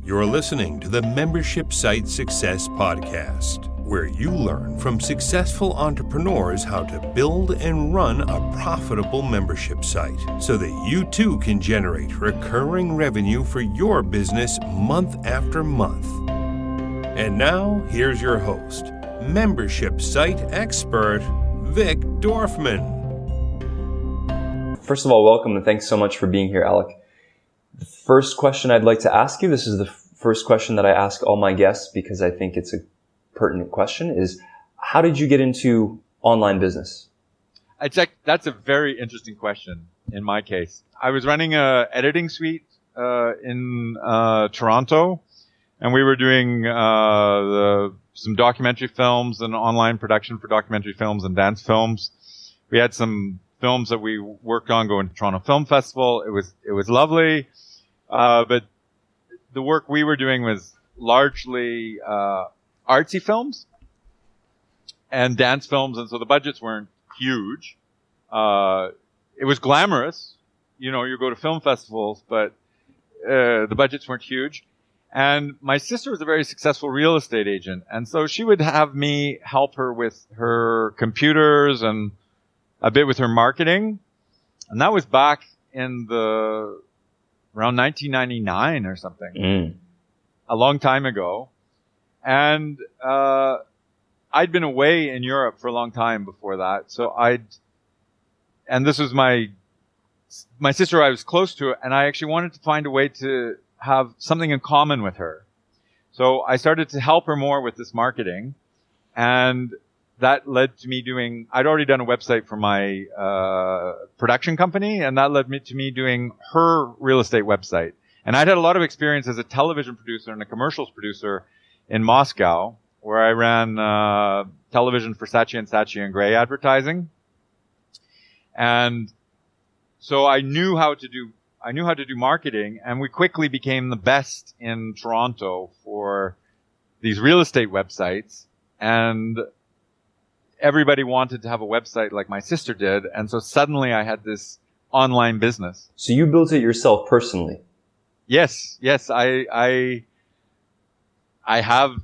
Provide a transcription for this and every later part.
You're listening to the Membership Site Success Podcast, where you learn from successful entrepreneurs how to build and run a profitable membership site so that you too can generate recurring revenue for your business month after month. And now, here's your host, membership site expert, Vic Dorfman. First of all, welcome and thanks so much for being here, Alec. The first question I'd like to ask you, this is the first question that I ask all my guests because I think it's a pertinent question, is how did you get into online business? That's a very interesting question in my case. I was running a editing suite in Toronto, and we were doing some documentary films and online production for documentary films and dance films. We had some films that we worked on going to Toronto Film Festival. It was lovely. But the work we were doing was largely artsy films and dance films, and so the budgets weren't huge. It was glamorous. You know, you go to film festivals, but the budgets weren't huge. And my sister was a very successful real estate agent, and so she would have me help her with her computers and a bit with her marketing. And that was back in around 1999 or something, a long time ago. And I'd been away in Europe for a long time before that. So and this was my sister I was close to, and I actually wanted to find a way to have something in common with her. So I started to help her more with this marketing, and that led to me I'd already done a website for my production company, and that led to me doing her real estate website. And I'd had a lot of experience as a television producer and a commercials producer in Moscow, where I ran television for Saatchi & Saatchi & Gray advertising. And so I knew how to do marketing, and we quickly became the best in Toronto for these real estate websites. And everybody wanted to have a website like my sister did, and so suddenly I had this online business. So you built it yourself personally? Yes. I have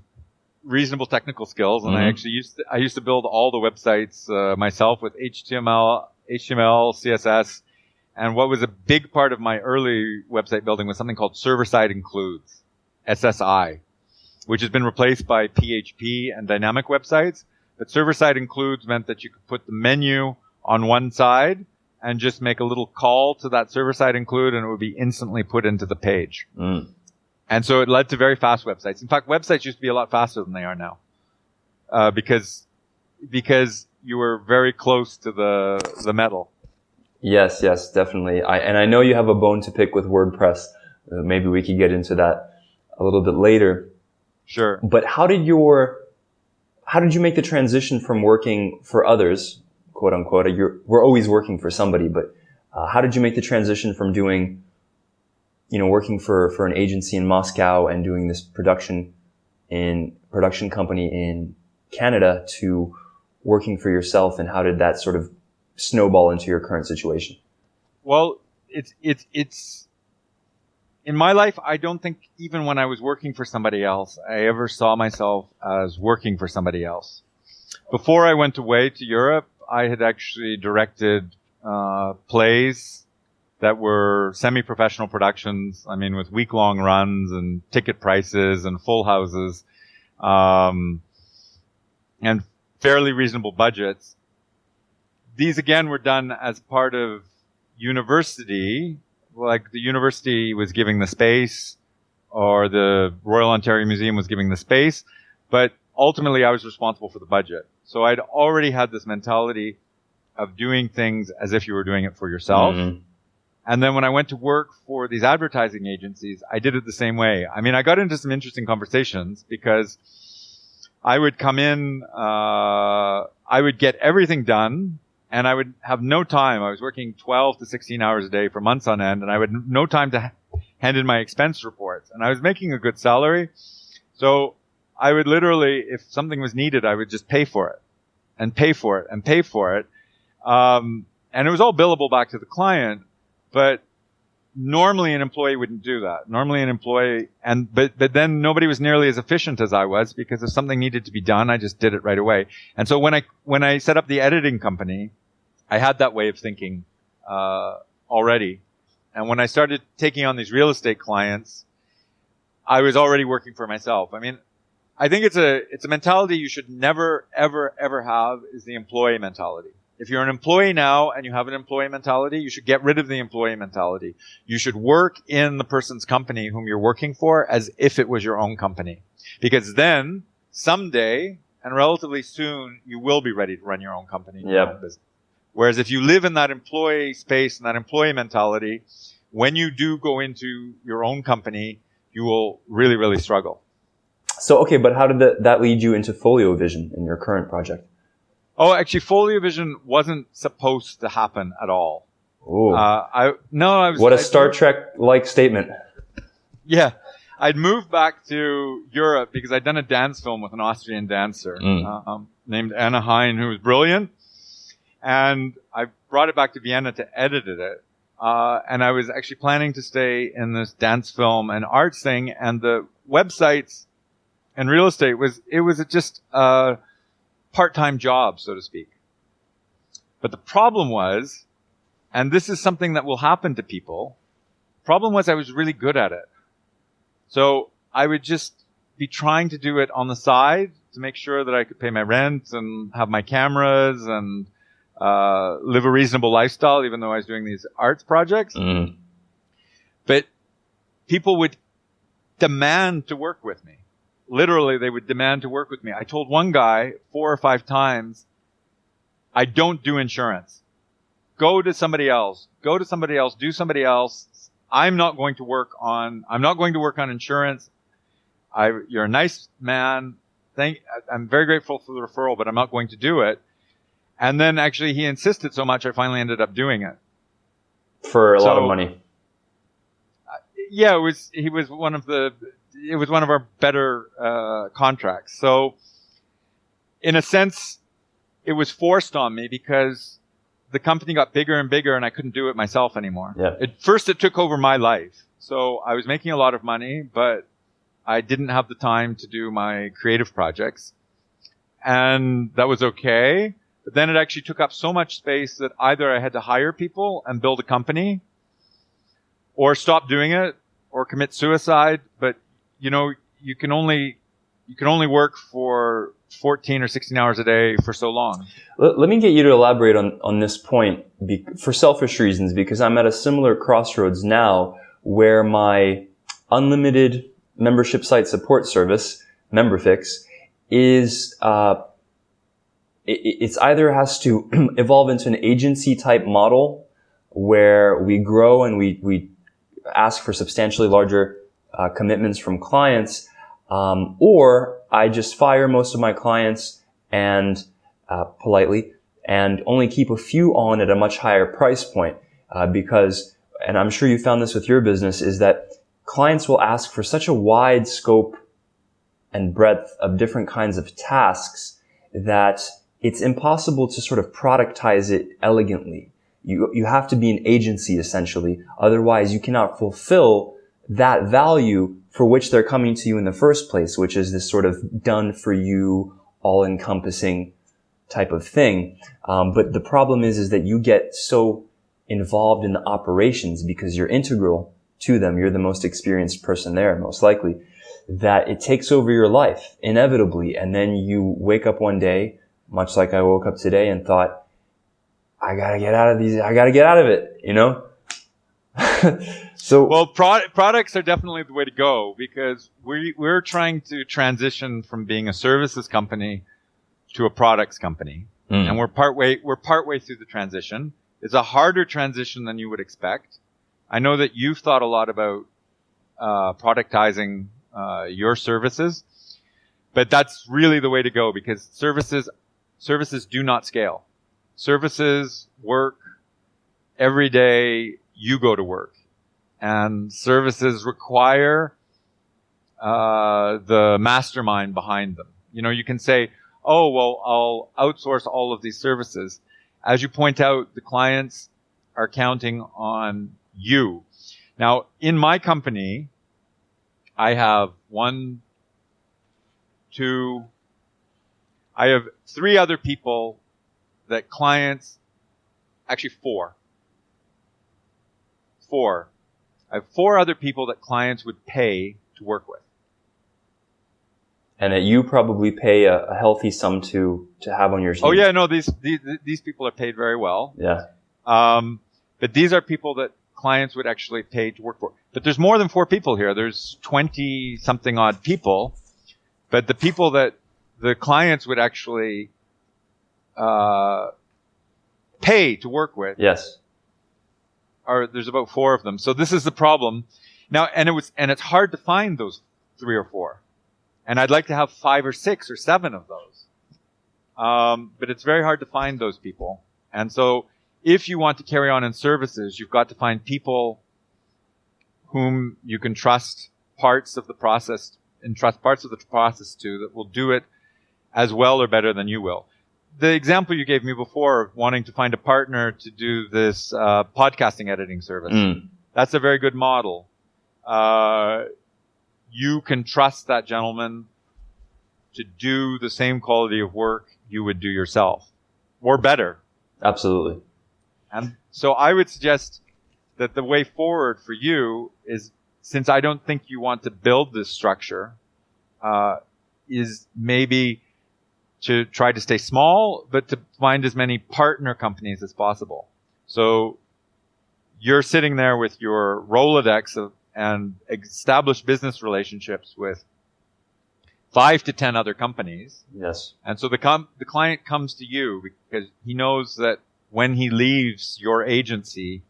reasonable technical skills, and I actually used to build all the websites myself with HTML, CSS, and what was a big part of my early website building was something called server-side includes, SSI, which has been replaced by PHP and dynamic websites. But server-side includes meant that you could put the menu on one side and just make a little call to that server-side include, and it would be instantly put into the page. And so it led to very fast websites. In fact, websites used to be a lot faster than they are now, because you were very close to the metal. Yes, definitely. I know you have a bone to pick with WordPress. Maybe we could get into that a little bit later. Sure. But how did you make the transition from working for others, quote unquote? We're always working for somebody, but how did you make the transition from working for an agency in Moscow and doing this production company in Canada to working for yourself, and how did that sort of snowball into your current situation? Well, it's in my life, I don't think even when I was working for somebody else, I ever saw myself as working for somebody else. Before I went away to Europe, I had actually directed plays that were semi-professional productions, with week-long runs and ticket prices and full houses, and fairly reasonable budgets. These, again, were done as part of university. Like the university was giving the space, or the Royal Ontario Museum was giving the space, but ultimately I was responsible for the budget. So I'd already had this mentality of doing things as if you were doing it for yourself. And then when I went to work for these advertising agencies, I did it the same way. I got into some interesting conversations because I would come in, I would get everything done, and I would have no time. I was working 12 to 16 hours a day for months on end, and I would no time to hand in my expense reports. And I was making a good salary. So I would literally, if something was needed, I would just pay for it and pay for it and pay for it. And it was all billable back to the client. But normally an employee wouldn't do that. Normally an employee, but then nobody was nearly as efficient as I was, because if something needed to be done, I just did it right away. And so when I set up the editing company, I had that way of thinking already. And when I started taking on these real estate clients, I was already working for myself. I mean, I think it's a mentality you should never, ever, ever have, is the employee mentality. If you're an employee now and you have an employee mentality, you should get rid of the employee mentality. You should work in the person's company whom you're working for as if it was your own company. Because then, someday, and relatively soon, you will be ready to run your own company. Yep. Whereas if you live in that employee space and that employee mentality, when you do go into your own company, you will really, really struggle. So, okay, but how did that lead you into Folio Vision in your current project? Oh, actually, Folio Vision wasn't supposed to happen at all. Ooh. What a Star Trek-like statement. Yeah. I'd moved back to Europe because I'd done a dance film with an Austrian dancer named Anna Hein, who was brilliant. And I brought it back to Vienna to edit it. And I was actually planning to stay in this dance film and arts thing. And the websites and real estate was just a part-time job, so to speak. But the problem was, and this is something that will happen to people, problem was I was really good at it. So I would just be trying to do it on the side to make sure that I could pay my rent and have my cameras and live a reasonable lifestyle, even though I was doing these arts projects. Mm. But people would demand to work with me. Literally, they would demand to work with me. I told one guy 4 or 5 times, I don't do insurance. Go to somebody else. Go to somebody else. Do somebody else. I'm not going to work on insurance. You're a nice man. I'm very grateful for the referral, but I'm not going to do it. And then actually he insisted so much, I finally ended up doing it. For a lot of money. Yeah, it was one of our better contracts. So in a sense, it was forced on me because the company got bigger and bigger and I couldn't do it myself anymore. Yeah. At first it took over my life. So I was making a lot of money, but I didn't have the time to do my creative projects. And that was okay. But then it actually took up so much space that either I had to hire people and build a company or stop doing it or commit suicide. But, you can only work for 14 or 16 hours a day for so long. Let me get you to elaborate on this point for selfish reasons, because I'm at a similar crossroads now where my unlimited membership site support service, MemberFix, is it's either has to evolve into an agency type model where we grow and we ask for substantially larger commitments from clients, or I just fire most of my clients and politely and only keep a few on at a much higher price point because, and I'm sure you found this with your business, is that clients will ask for such a wide scope and breadth of different kinds of tasks that it's impossible to sort of productize it elegantly. You have to be an agency essentially. Otherwise, you cannot fulfill that value for which they're coming to you in the first place, which is this sort of done for you, all-encompassing type of thing. But the problem is that you get so involved in the operations because you're integral to them. You're the most experienced person there, most likely, that it takes over your life inevitably. And then you wake up one day, much like I woke up today, and thought, I gotta get out of it, So, well, products are definitely the way to go because we're trying to transition from being a services company to a products company. And we're partway through the transition. It's a harder transition than you would expect. I know that you've thought a lot about productizing your services, but that's really the way to go because services do not scale. Services work every day you go to work, and services require the mastermind behind them. You can say, oh, well, I'll outsource all of these services. As you point out, the clients are counting on you. Now, in my company, I have I have 3 other people that clients, actually 4. 4. I have 4 other people that clients would pay to work with. And that you probably pay a healthy sum to have on your team. Oh yeah, no, these people are paid very well. Yeah. But these are people that clients would actually pay to work for. But there's more than 4 people here. There's 20 something odd people. But the people that the clients would actually pay to work with. Yes. There's about 4 of them. So this is the problem. Now, and it's hard to find those 3 or 4. And I'd like to have 5 or 6 or 7 of those. But it's very hard to find those people. And so if you want to carry on in services, you've got to find people whom you can trust parts of the process to that will do it as well or better than you will. The example you gave me before of wanting to find a partner to do this podcasting editing service, that's a very good model. You can trust that gentleman to do the same quality of work you would do yourself, or better. Absolutely. And so I would suggest that the way forward for you is, since I don't think you want to build this structure, is maybe to try to stay small, but to find as many partner companies as possible. So you're sitting there with your Rolodex and established business relationships with 5 to 10 other companies. Yes. And so the client comes to you because he knows that when he leaves your agency,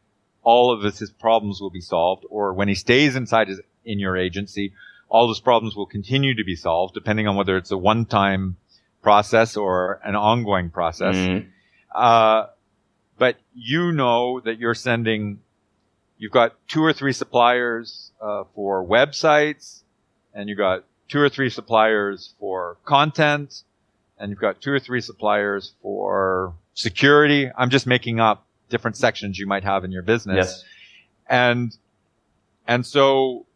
all of his problems will be solved. Or when he stays in your agency, all his problems will continue to be solved, depending on whether it's a one-time process or an ongoing process. Mm-hmm. But you know that you've got 2 or 3 suppliers for websites, and you've got 2 or 3 suppliers for content, and you've got 2 or 3 suppliers for security. I'm just making up different sections you might have in your business. Yes. And so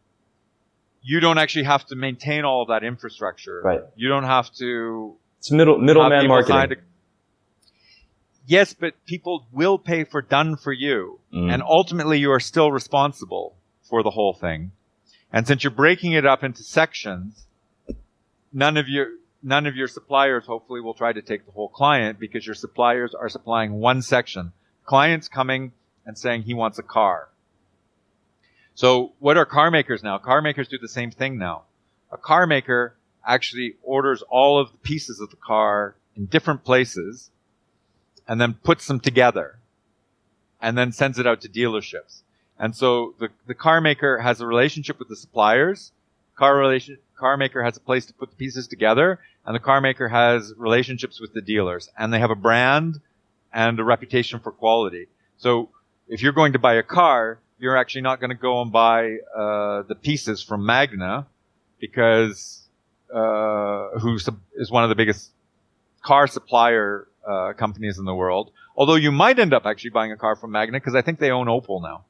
you don't actually have to maintain all of that infrastructure. Right. You don't have to. It's middleman marketing. Yes, but people will pay for done for you. And ultimately you are still responsible for the whole thing. And since you're breaking it up into sections, none of your suppliers hopefully will try to take the whole client, because your suppliers are supplying one section. Client's coming and saying he wants a car. So what are car makers now? Car makers do the same thing now. A car maker actually orders all of the pieces of the car in different places and then puts them together and then sends it out to dealerships. And so the car maker has a relationship with the suppliers. Car maker has a place to put the pieces together, and the car maker has relationships with the dealers, and they have a brand and a reputation for quality. So if you're going to buy a car, you're actually not going to go and buy the pieces from Magna, because who is one of the biggest car supplier companies in the world. Although you might end up actually buying a car from Magna, because I think they own Opel now.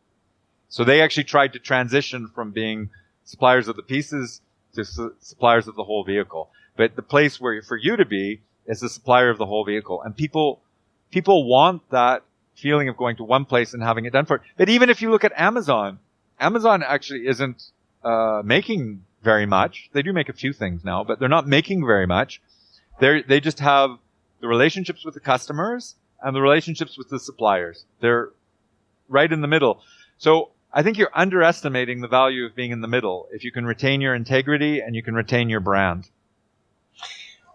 So they actually tried to transition from being suppliers of the pieces to suppliers of the whole vehicle. But the place where for you to be is the supplier of the whole vehicle. And people want that feeling of going to one place and having it done for it. But even if you look at Amazon actually isn't making very much. They do make a few things now, but they're not making very much. They just have the relationships with the customers and the relationships with the suppliers. They're right in the middle. So I think you're underestimating the value of being in the middle if you can retain your integrity and you can retain your brand.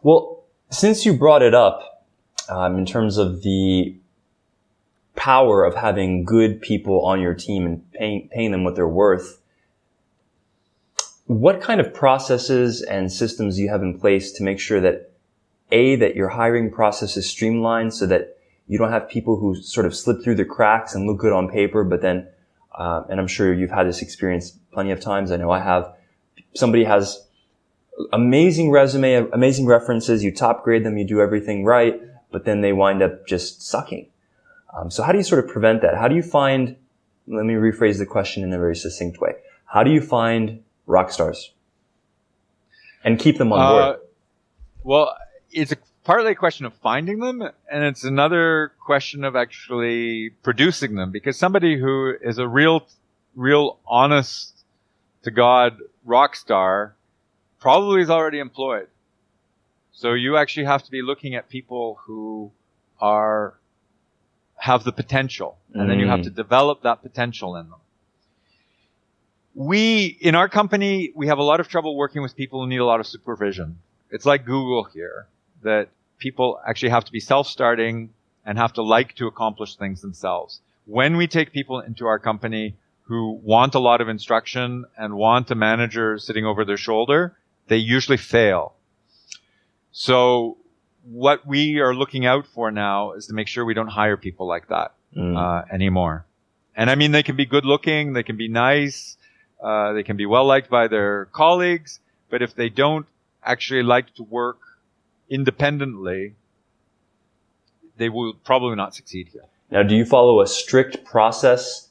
Well, since you brought it up, in terms of the power of having good people on your team and paying them what they're worth, what kind of processes and systems do you have in place to make sure that that your hiring process is streamlined, so that you don't have people who sort of slip through the cracks and look good on paper, but then, and I'm sure you've had this experience plenty of times. I know I have. Somebody has amazing resume, amazing references. You top grade them, you do everything right, but then they wind up just sucking. So how do you sort of prevent that? How do you find let me rephrase the question in a very succinct way. How do you find rock stars and keep them on board? Well, it's partly a question of finding them, and it's another question of actually producing them, because somebody who is a real honest to God rock star probably is already employed. So you actually have to be looking at people who have the potential, and then you have to develop that potential in them. In our company, we have a lot of trouble working with people who need a lot of supervision. It's like Google here, that people actually have to be self-starting and have to like to accomplish things themselves. When we take people into our company who want a lot of instruction and want a manager sitting over their shoulder, they usually fail. So what we are looking out for now is to make sure we don't hire people like that anymore. And I mean, they can be good looking, they can be nice, they can be well liked by their colleagues, but if they don't actually like to work independently, they will probably not succeed here. Now, do you follow a strict process,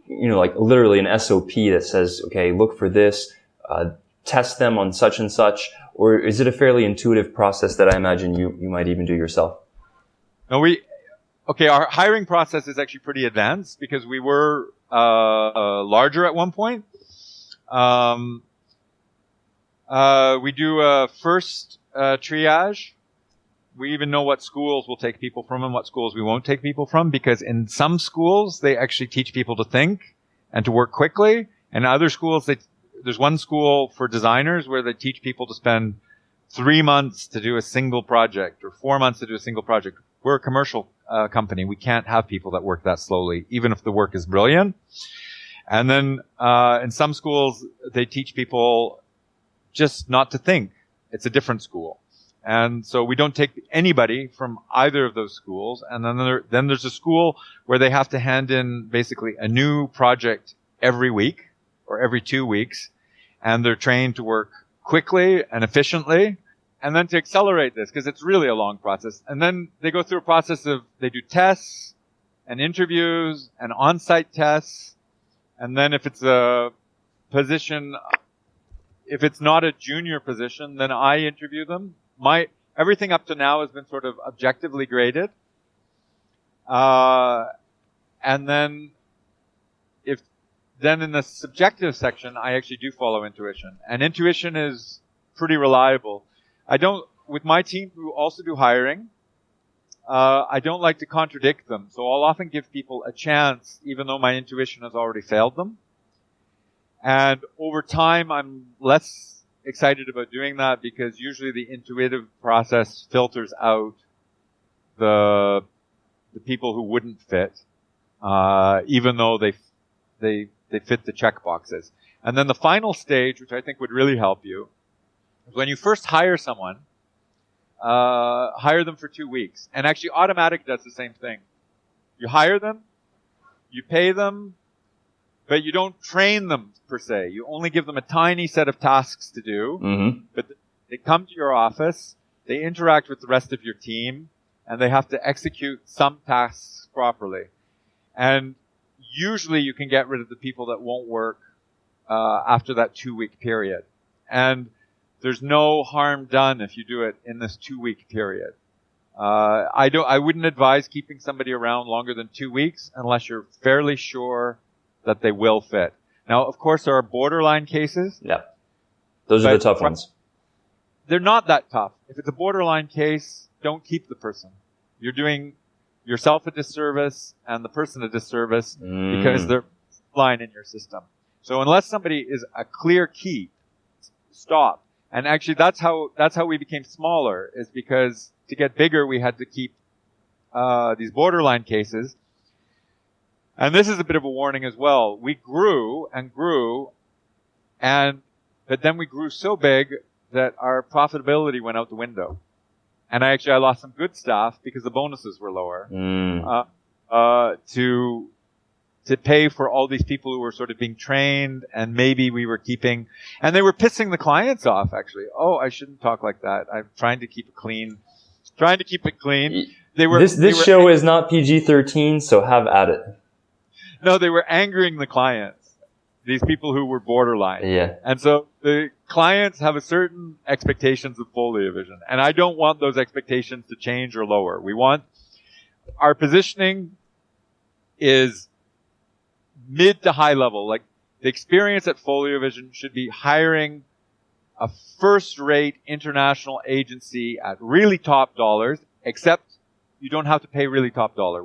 like literally an SOP that says, okay, look for this, test them on such and such, or is it a fairly intuitive process that I imagine you might even do yourself? No, our hiring process is actually pretty advanced because we were larger at one point. We do a first triage. We even know what schools we'll take people from and what schools we won't take people from, because in some schools, they actually teach people to think and to work quickly. And in other schools, there's one school for designers where they teach people to spend 3 months to do a single project or 4 months to do a single project. We're a commercial company. We can't have people that work that slowly, even if the work is brilliant. And then in some schools, they teach people just not to think. It's a different school. And so we don't take anybody from either of those schools. And then there's a school where they have to hand in basically a new project every week or every 2 weeks. And they're trained to work quickly and efficiently. And then to accelerate this, because it's really a long process. And then they go through a process they do tests and interviews and on-site tests. And then if it's a position, if it's not a junior position, then I interview them. Everything up to now has been sort of objectively graded. And then in the subjective section, I actually do follow intuition. And intuition is pretty reliable. With my team who also do hiring, I don't like to contradict them. So I'll often give people a chance, even though my intuition has already failed them. And over time, I'm less excited about doing that because usually the intuitive process filters out the people who wouldn't fit, even though they fit the check boxes. And then the final stage, which I think would really help you, is when you first hire someone, hire them for 2 weeks. And actually Automatic does the same thing. You hire them, you pay them, but you don't train them per se. You only give them a tiny set of tasks to do. Mm-hmm. But they come to your office, they interact with the rest of your team, and they have to execute some tasks properly. And usually you can get rid of the people that won't work after that 2-week period. And there's no harm done if you do it in this 2-week period. I wouldn't advise keeping somebody around longer than 2 weeks unless you're fairly sure that they will fit. Now, of course, there are borderline cases. Yeah. Those are the tough ones. They're not that tough. If it's a borderline case, don't keep the person. You're doing yourself a disservice and the person a disservice because they're line in your system. So unless somebody is a clear keep, stop. And actually, that's how we became smaller, is because to get bigger, we had to keep these borderline cases. And this is a bit of a warning as well. We grew and grew, but then we grew so big that our profitability went out the window. And I lost some good staff because the bonuses were lower to pay for all these people who were sort of being trained, and maybe we were keeping, and they were pissing the clients off, actually. Oh, I shouldn't talk like that. I'm trying to keep it clean. This show is not PG-13, so have at it. No, they were angering the clients. These people who were borderline. Yeah. And so the clients have a certain expectations of folio vision. And I don't want those expectations to change or lower. We want our positioning is mid to high level. Like the experience at Folio Vision should be hiring a first-rate international agency at really top dollars, except you don't have to pay really top dollar.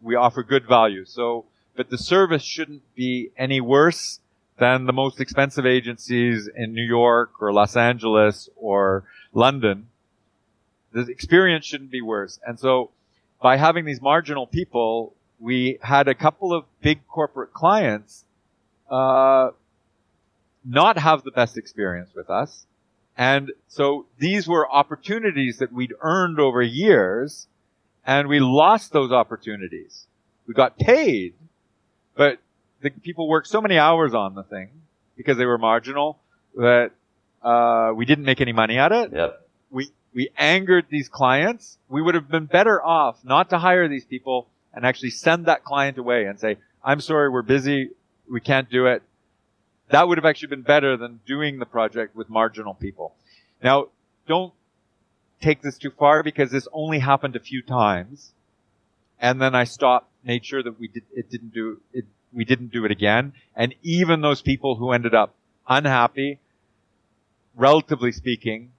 We offer good value. So, but the service shouldn't be any worse than the most expensive agencies in New York or Los Angeles or London. The experience shouldn't be worse. And so by having these marginal people, we had a couple of big corporate clients not have the best experience with us. And so these were opportunities that we'd earned over years, and we lost those opportunities. We got paid, but the people worked so many hours on the thing because they were marginal that we didn't make any money at it. Yep. We angered these clients. We would have been better off not to hire these people and actually send that client away and say, I'm sorry, we're busy. We can't do it. That would have actually been better than doing the project with marginal people. Now, don't take this too far because this only happened a few times. And then I stopped, made sure that we didn't do it again. And even those people who ended up unhappy, relatively speaking,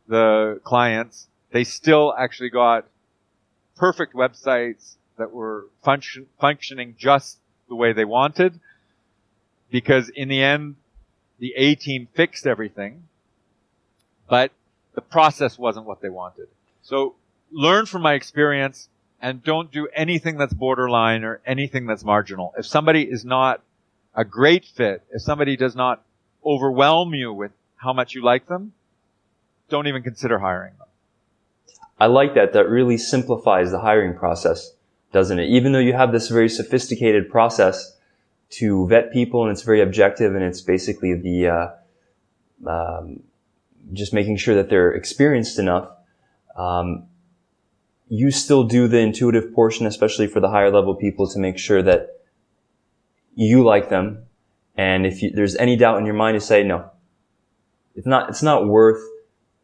the clients, they still actually got perfect websites that were functioning just the way they wanted, because in the end, the A team fixed everything, but the process wasn't what they wanted. So learn from my experience and don't do anything that's borderline or anything that's marginal. If somebody is not a great fit, if somebody does not overwhelm you with how much you like them, don't even consider hiring them. I like that. That really simplifies the hiring process, doesn't it? Even though you have this very sophisticated process to vet people and it's very objective and it's basically the just making sure that they're experienced enough, you still do the intuitive portion, especially for the higher level people, to make sure that you like them. And if there's any doubt in your mind, to say, no, it's not worth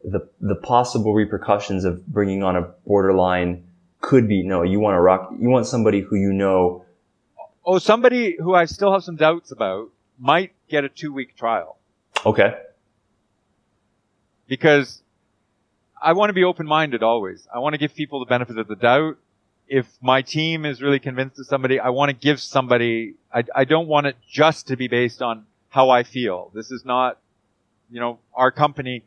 the possible repercussions of bringing on a borderline. Could be, no, you want somebody who you know. Oh, somebody who I still have some doubts about might get a 2-week trial. Okay. Because I want to be open-minded always. I want to give people the benefit of the doubt. If my team is really convinced of somebody, I want to give somebody, I don't want it just to be based on how I feel. This is not, our company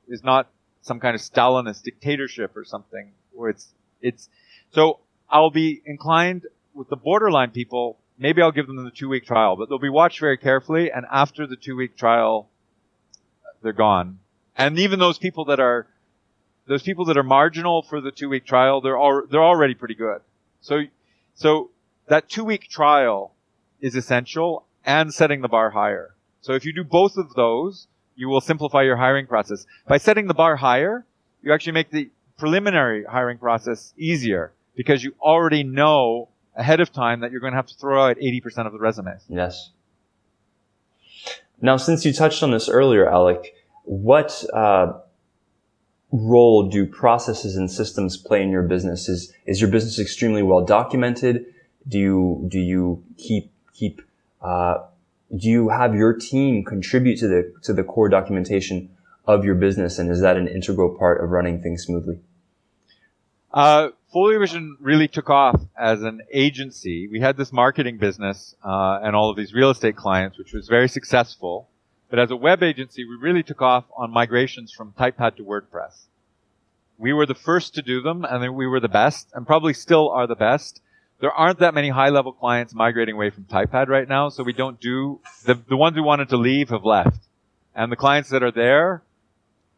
is not some kind of Stalinist dictatorship or something where so I'll be inclined with the borderline people, maybe I'll give them the 2-week trial, but they'll be watched very carefully, and after the 2-week trial, they're gone. And even those people that are marginal for the 2-week trial, they're already pretty good. So that 2-week trial is essential, and setting the bar higher. So if you do both of those, you will simplify your hiring process. By setting the bar higher, you actually make the preliminary hiring process easier, because you already know ahead of time that you're going to have to throw out 80% of the resumes. Yes. Now, since you touched on this earlier, Alec, what role do processes and systems play in your business? Is your business extremely well documented? Do you have your team contribute to the core documentation of your business, and is that an integral part of running things smoothly? Folio Vision really took off as an agency. We had this marketing business and all of these real estate clients, which was very successful. But as a web agency, we really took off on migrations from TypePad to WordPress. We were the first to do them, and then we were the best, and probably still are the best. There aren't that many high-level clients migrating away from TypePad right now, so we don't do the ones who wanted to leave have left. And the clients that are there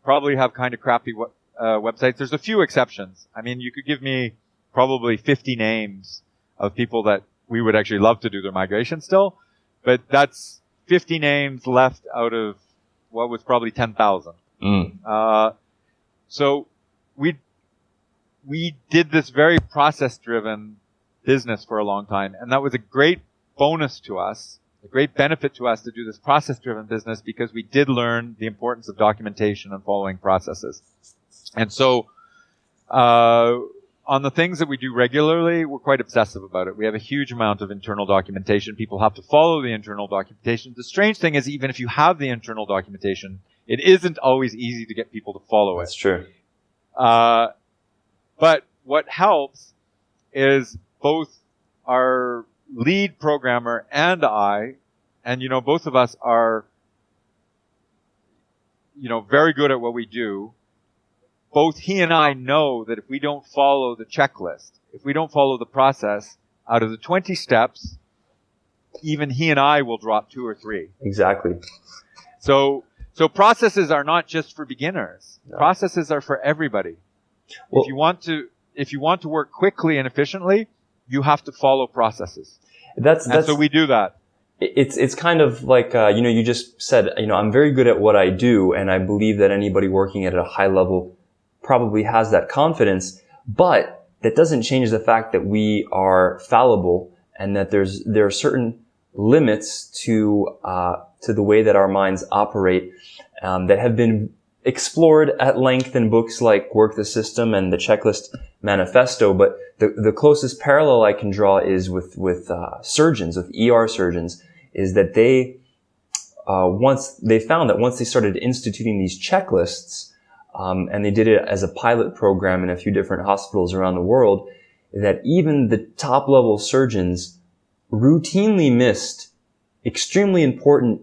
probably have kind of crappy websites. There's a few exceptions. I mean, you could give me probably 50 names of people that we would actually love to do their migration still, but that's 50 names left out of what was probably 10,000. So we did this very process-driven business for a long time, and that was a great bonus to us, a great benefit to us to do this process-driven business because we did learn the importance of documentation and following processes. And so, on the things that we do regularly, we're quite obsessive about it. We have a huge amount of internal documentation. People have to follow the internal documentation. The strange thing is, even if you have the internal documentation, it isn't always easy to get people to follow it. That's true. But what helps is both our lead programmer and I, and, both of us are, very good at what we do. Both he and I know that if we don't follow the checklist, if we don't follow the process, out of the 20 steps, even he and I will drop 2 or 3. Exactly. So processes are not just for beginners. No. Processes are for everybody. Well, if you want to work quickly and efficiently, you have to follow processes. So we do that. It's kind of like, you just said, I'm very good at what I do, and I believe that anybody working at a high level probably has that confidence, but that doesn't change the fact that we are fallible and that there are certain limits to the way that our minds operate, that have been explored at length in books like Work the System and the Checklist Manifesto. But the closest parallel I can draw is with surgeons, with ER surgeons, is that they found that once they started instituting these checklists, and they did it as a pilot program in a few different hospitals around the world, that even the top level surgeons routinely missed extremely important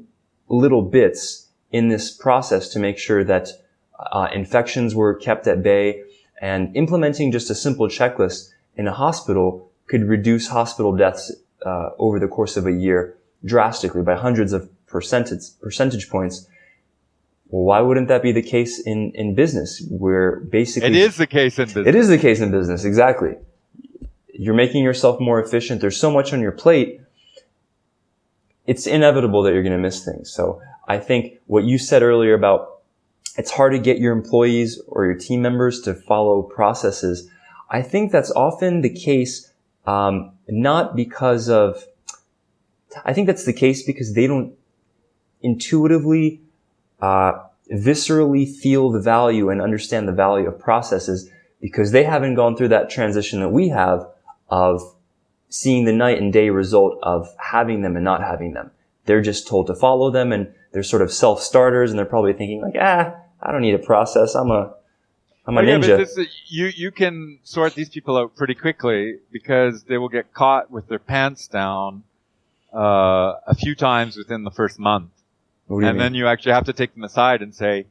little bits in this process to make sure that infections were kept at bay, and implementing just a simple checklist in a hospital could reduce hospital deaths over the course of a year drastically by hundreds of percentage points. Well, why wouldn't that be the case in business, where basically... It is the case in business. It is the case in business, exactly. You're making yourself more efficient. There's so much on your plate. It's inevitable that you're going to miss things. So I think what you said earlier about it's hard to get your employees or your team members to follow processes, I think that's often the case, not because of... I think that's the case because they don't intuitively viscerally feel the value and understand the value of processes, because they haven't gone through that transition that we have of seeing the night and day result of having them and not having them. They're just told to follow them, and they're sort of self-starters, and they're probably thinking like, I don't need a process. I'm a ninja. But you can sort these people out pretty quickly, because they will get caught with their pants down a few times within the first month. And then you actually have to take them aside and say,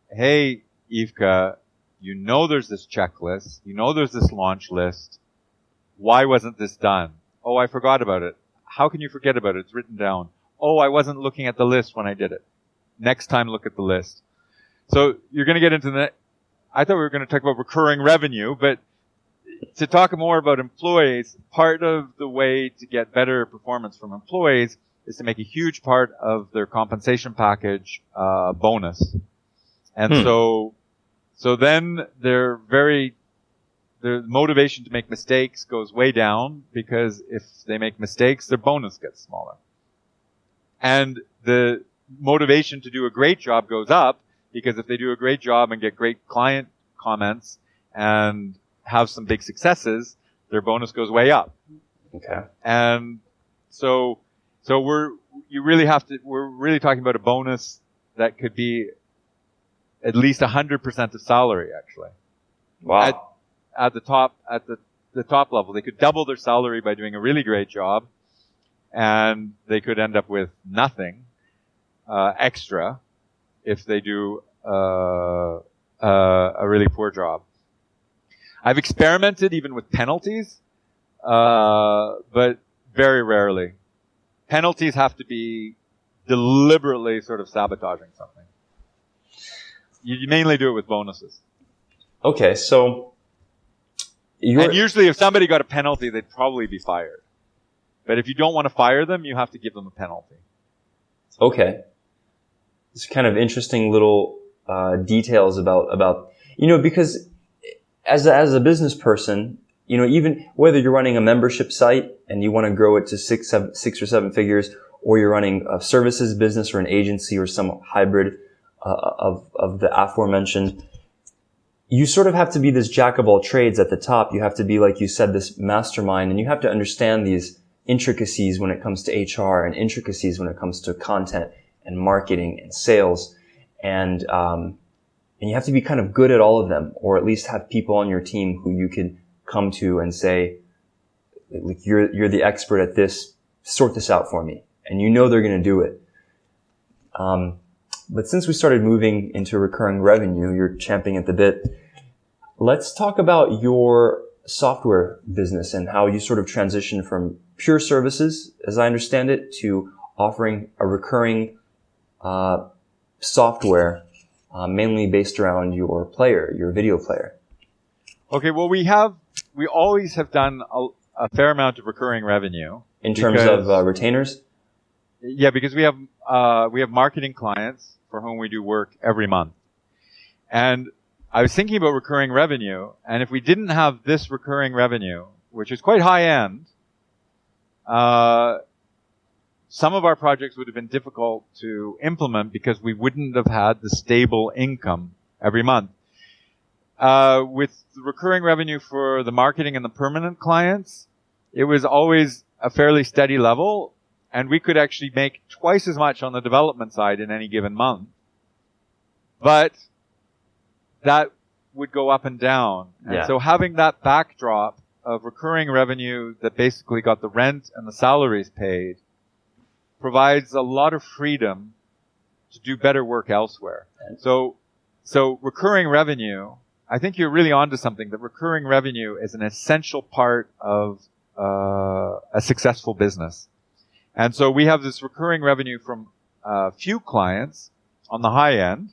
hey, Yvka, there's this checklist. There's this launch list. Why wasn't this done? Oh, I forgot about it. How can you forget about it? It's written down. Oh, I wasn't looking at the list when I did it. Next time, look at the list. So you're going to get into that. I thought we were going to talk about recurring revenue, but to talk more about employees, part of the way to get better performance from employees is to make a huge part of their compensation package bonus. And so then their motivation to make mistakes goes way down, because if they make mistakes, their bonus gets smaller. And the motivation to do a great job goes up, because if they do a great job and get great client comments and have some big successes, their bonus goes way up. Okay. And so we're really talking about a bonus that could be at least 100% of salary, actually. Wow. At the top level, they could double their salary by doing a really great job, and they could end up with nothing extra if they do a really poor job. I've experimented even with penalties, but very rarely. Penalties have to be deliberately sort of sabotaging something. You mainly do it with bonuses. Okay, so... And usually if somebody got a penalty, they'd probably be fired. But if you don't want to fire them, you have to give them a penalty. Okay. It's kind of interesting little details about because as a business person, even whether you're running a membership site and you want to grow it to six or seven figures, or you're running a services business or an agency or some hybrid of the aforementioned, you sort of have to be this jack of all trades at the top. You have to be, like you said, this mastermind, and you have to understand these intricacies when it comes to HR and intricacies when it comes to content and marketing and sales. And you have to be kind of good at all of them, or at least have people on your team who you can come to and say, like, you're the expert at this, sort this out for me. And they're going to do it. But since we started moving into recurring revenue, you're champing at the bit. Let's talk about your software business and how you sort of transition from pure services, as I understand it, to offering a recurring software mainly based around your video player. Okay, well, we always have done a fair amount of recurring revenue. In terms of retainers? Yeah, because we have marketing clients for whom we do work every month. And I was thinking about recurring revenue, and if we didn't have this recurring revenue, which is quite high end, some of our projects would have been difficult to implement because we wouldn't have had the stable income every month. With the recurring revenue for the marketing and the permanent clients, it was always a fairly steady level, and we could actually make twice as much on the development side in any given month. But that would go up and down. And so having that backdrop of recurring revenue that basically got the rent and the salaries paid provides a lot of freedom to do better work elsewhere. So recurring revenue, I think you're really onto something, that recurring revenue is an essential part of a successful business. And so we have this recurring revenue from a few clients on the high end.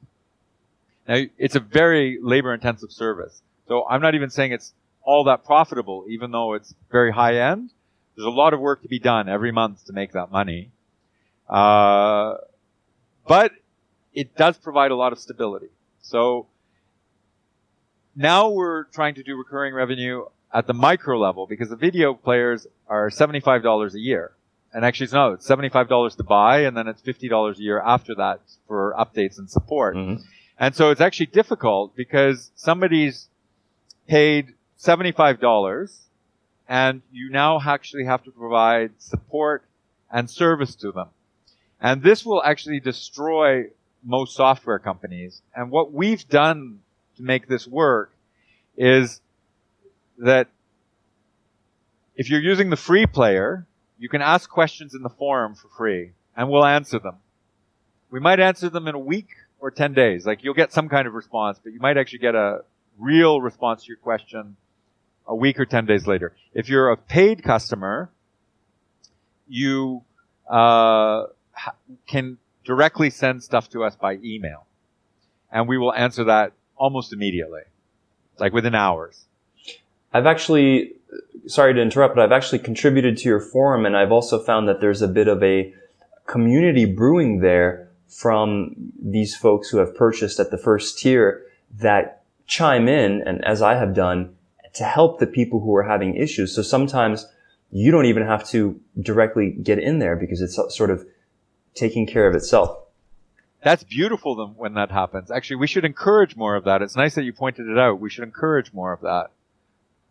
Now, it's a very labor-intensive service. So I'm not even saying it's all that profitable, even though it's very high end. There's a lot of work to be done every month to make that money. But it does provide a lot of stability. So now we're trying to do recurring revenue at the micro level, because the video players are $75 a year. And actually, it's $75 to buy, and then it's $50 a year after that for updates and support. Mm-hmm. And so it's actually difficult because somebody's paid $75 and you now actually have to provide support and service to them. And this will actually destroy most software companies. And what we've done to make this work is that if you're using the free player, you can ask questions in the forum for free and we'll answer them. We might answer them in a week or 10 days. Like, you'll get some kind of response, but you might actually get a real response to your question a week or 10 days later. If you're a paid customer, you can directly send stuff to us by email. And we will answer that almost immediately, like within hours. I've actually, sorry to interrupt, but I've actually contributed to your forum, and I've also found that there's a bit of a community brewing there from these folks who have purchased at the first tier that chime in, and as I have done, to help the people who are having issues. So sometimes you don't even have to directly get in there because it's sort of taking care of itself. That's beautiful when that happens. Actually, we should encourage more of that. It's nice that you pointed it out. We should encourage more of that.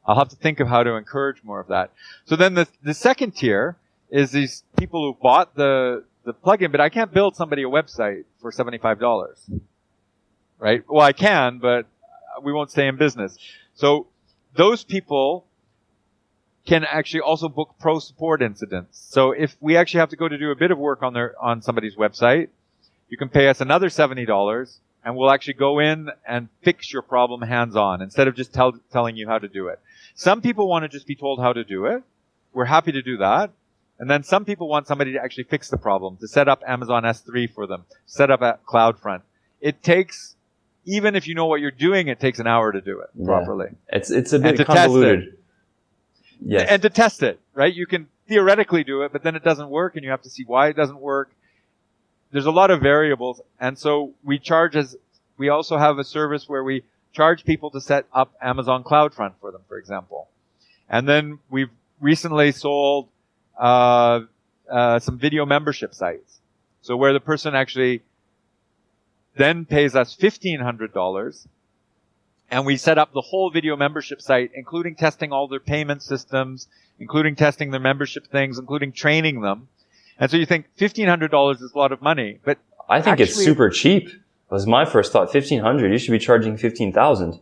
I'll have to think of how to encourage more of that. So then the second tier is these people who bought the plugin, but I can't build somebody a website for $75, right? Well, I can, but we won't stay in business. So those people can actually also book pro support incidents. So if we actually have to go to do a bit of work on somebody's website, you can pay us another $70 and we'll actually go in and fix your problem hands-on instead of just telling you how to do it. Some people want to just be told how to do it. We're happy to do that. And then some people want somebody to actually fix the problem, to set up Amazon S3 for them, set up at CloudFront. It takes, even if you know what you're doing, it takes an hour to do it properly. It's a bit convoluted. Yes. And to test it, right? You can theoretically do it, but then it doesn't work and you have to see why it doesn't work. There's a lot of variables. And so we also have a service where we charge people to set up Amazon CloudFront for them, for example. And then we've recently sold some video membership sites. So where the person actually then pays us $1,500, and we set up the whole video membership site, including testing all their payment systems, including testing their membership things, including training them. And so you think $1,500 is a lot of money, but I think it's super cheap. Was my first thought. $1,500. You should be charging $15,000.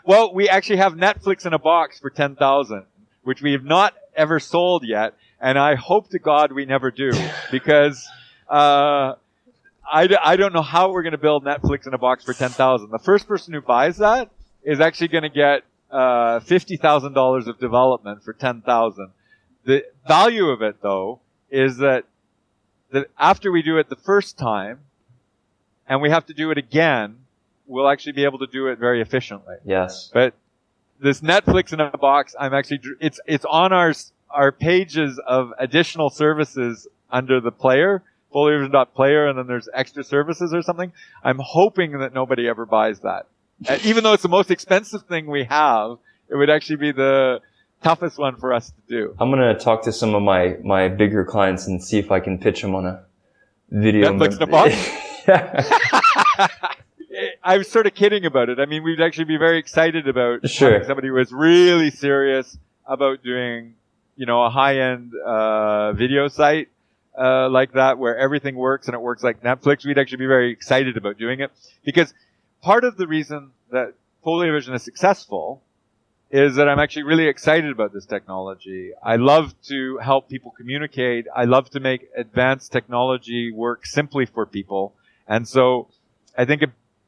Well, we actually have Netflix in a box for $10,000, which we have not ever sold yet, and I hope to God we never do, because I don't know how we're going to build Netflix in a box for $10,000. The first person who buys that is actually going to get $50,000 of development for $10,000. The value of it, though, is that after we do it the first time, and we have to do it again, we'll actually be able to do it very efficiently. Yes. But this Netflix in a box, it's on our pages of additional services under the player, Overdelivering.player, and then there's extra services or something. I'm hoping that nobody ever buys that. Even though it's the most expensive thing we have, it would actually be the toughest one for us to do. I'm going to talk to some of my bigger clients and see if I can pitch them on a video. Netflix in a box? Yeah. I was sort of kidding about it. I mean, we'd actually be very excited about Sure. having somebody who was really serious about doing, a high-end video site like that, where everything works and it works like Netflix. We'd actually be very excited about doing it, because part of the reason that Overdelivering is successful is that I'm actually really excited about this technology. I love to help people communicate. I love to make advanced technology work simply for people. And so I think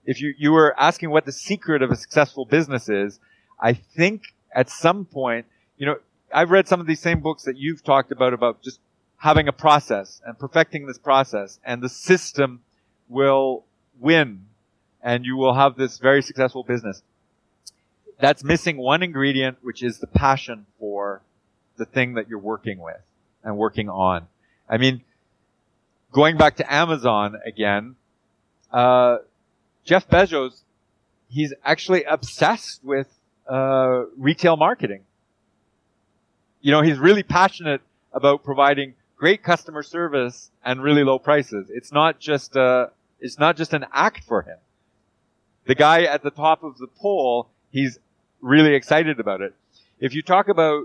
if you were asking what the secret of a successful business is, I think at some point, I've read some of these same books that you've talked about just having a process and perfecting this process, and the system will win and you will have this very successful business. That's missing one ingredient, which is the passion for the thing that you're working with and working on. I mean, going back to Amazon again, Jeff Bezos, he's actually obsessed with retail marketing. He's really passionate about providing great customer service and really low prices. It's not just an act for him. The guy at the top of the poll, he's really excited about it. If you talk about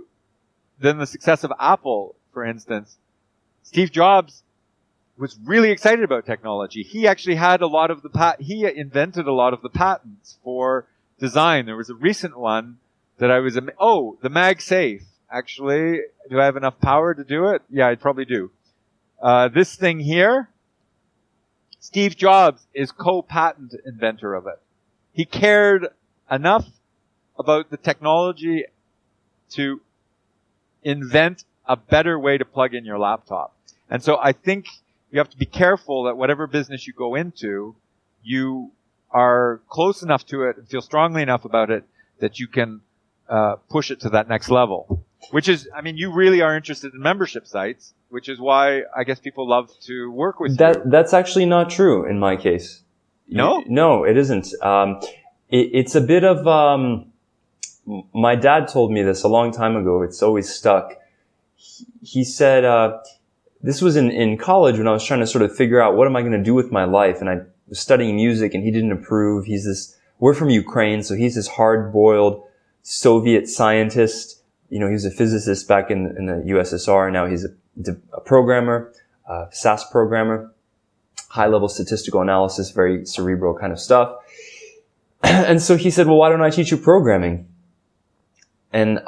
then the success of Apple, for instance, Steve Jobs was really excited about technology. He actually had he invented a lot of the patents for design. There was a recent one that I was, the MagSafe. Actually, do I have enough power to do it? Yeah, I probably do. This thing here, Steve Jobs is co-patent inventor of it. He cared enough about the technology to invent a better way to plug in your laptop. And so I think you have to be careful that whatever business you go into, you are close enough to it and feel strongly enough about it that you can push it to that next level. Which is, you really are interested in membership sites, which is why I guess people love to work with you. That's actually not true in my case. No? No, it isn't. It's a bit of, my dad told me this a long time ago. It's always stuck. He said, this was in college when I was trying to sort of figure out what am I going to do with my life. And I was studying music and he didn't approve. We're from Ukraine, so he's this hard-boiled Soviet scientist. He was a physicist back in the USSR. Now he's a programmer, SAS programmer, high-level statistical analysis, very cerebral kind of stuff. And so he said, well, why don't I teach you programming? And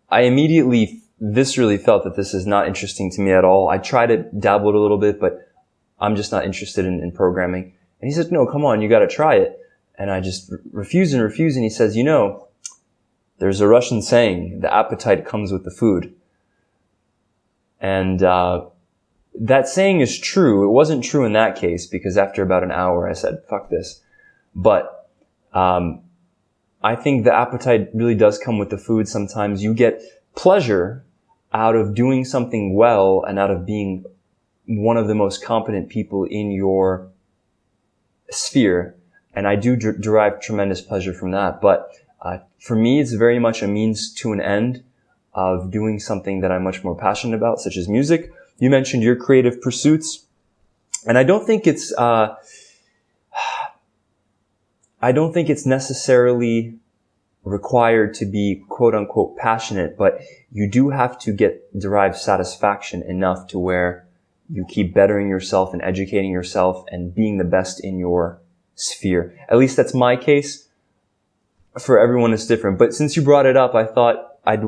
I immediately viscerally felt that this is not interesting to me at all. I tried to dabble it a little bit, but I'm just not interested in programming. And he said, no, come on, you got to try it. And I just refused. And he says, there's a Russian saying, the appetite comes with the food. And that saying is true. It wasn't true in that case because after about an hour I said, fuck this. But I think the appetite really does come with the food. Sometimes you get pleasure out of doing something well and out of being one of the most competent people in your sphere. And I do derive tremendous pleasure from that. But For me, it's very much a means to an end of doing something that I'm much more passionate about, such as music. You mentioned your creative pursuits, and I don't think it's necessarily required to be quote unquote passionate, but you do have to derive satisfaction enough to where you keep bettering yourself and educating yourself and being the best in your sphere. At least that's my case. For everyone, it's different. But since you brought it up, I thought I'd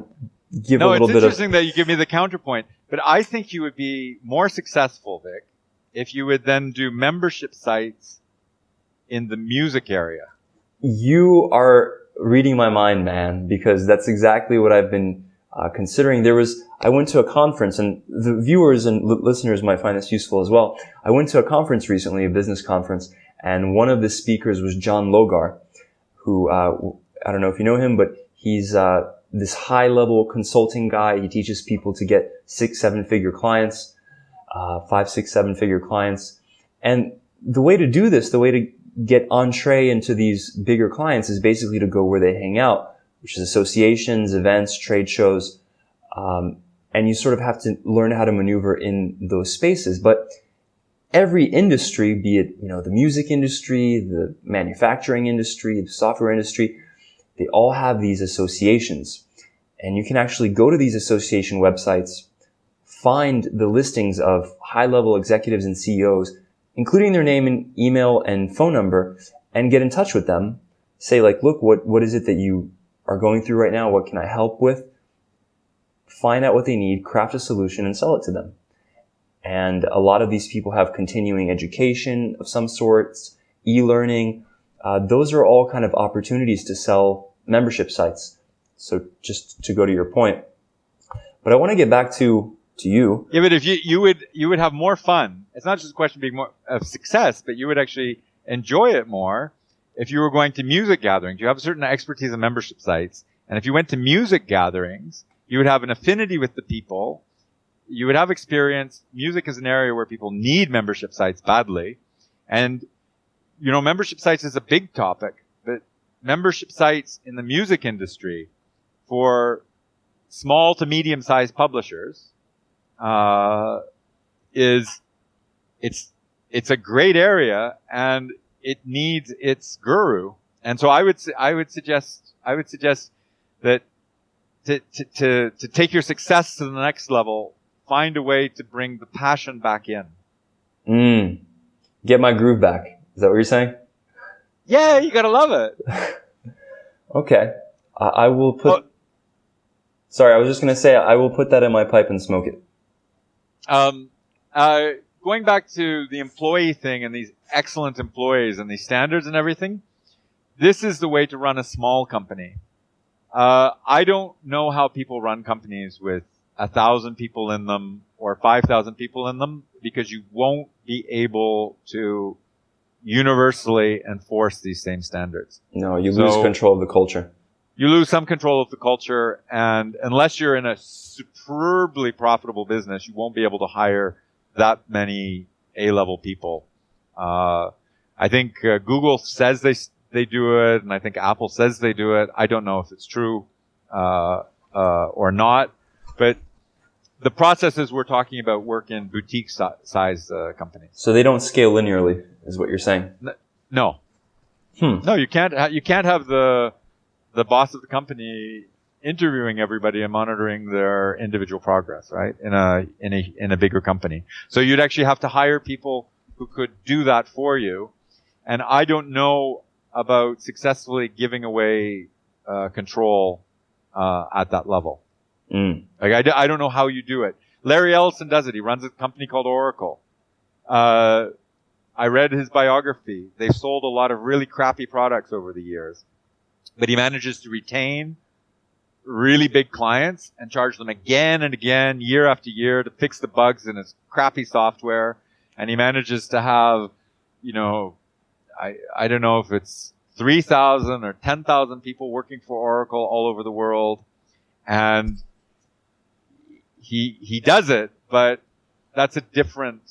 give a little bit of... No, it's interesting that you give me the counterpoint. But I think you would be more successful, Vic, if you would then do membership sites in the music area. You are reading my mind, man, because that's exactly what I've been considering. I went to a conference, and the viewers and listeners might find this useful as well. I went to a conference recently, a business conference, and one of the speakers was John Logar, who, I don't know if you know him, but he's this high-level consulting guy. He teaches people to get 6-7-figure clients, 5-6-7-figure clients. And the way to do this, the way to get entree into these bigger clients is basically to go where they hang out, which is associations, events, trade shows. And you sort of have to learn how to maneuver in those spaces. But every industry, be it, the music industry, the manufacturing industry, the software industry, they all have these associations. And you can actually go to these association websites, find the listings of high-level executives and CEOs, including their name and email and phone number, and get in touch with them. Say like, look, what is it that you are going through right now? What can I help with? Find out what they need, craft a solution, and sell it to them. And a lot of these people have continuing education of some sorts, e-learning. Those are all kind of opportunities to sell membership sites. So just to go to your point. But I want to get back to you. Yeah, but if you would have more fun. It's not just a question of being more of success, but you would actually enjoy it more if you were going to music gatherings. You have a certain expertise in membership sites. And if you went to music gatherings, you would have an affinity with the people. You would have experience. Music is an area where people need membership sites badly. And, membership sites is a big topic, but membership sites in the music industry for small to medium-sized publishers, it's a great area, and it needs its guru. And so I would suggest that to take your success to the next level, find a way to bring the passion back in. Get my groove back. Is that what you're saying? Yeah, you gotta love it. Okay. I will put... Sorry, I was just going to say I will put that in my pipe and smoke it. Going back to the employee thing and these excellent employees and these standards and everything, this is the way to run a small company. I don't know how people run companies with 1,000 people in them or 5,000 people in them, because you won't be able to universally enforce these same standards. No, you lose control of the culture. You lose some control of the culture, and unless you're in a superbly profitable business, you won't be able to hire that many A-level people. I think Google says they do it, and I think Apple says they do it. I don't know if it's true or not, but the processes we're talking about work in boutique-sized companies. So they don't scale linearly, is what you're saying? No. No, you can't have the boss of the company interviewing everybody and monitoring their individual progress, right? In a bigger company. So you'd actually have to hire people who could do that for you. And I don't know about successfully giving away control at that level. Like I don't know how you do it. Larry Ellison does it. He runs a company called Oracle. I read his biography. They've sold a lot of really crappy products over the years. But he manages to retain really big clients and charge them again and again, year after year, to fix the bugs in his crappy software. And he manages to have, I don't know if it's 3,000 or 10,000 people working for Oracle all over the world. And he does it, but that's a different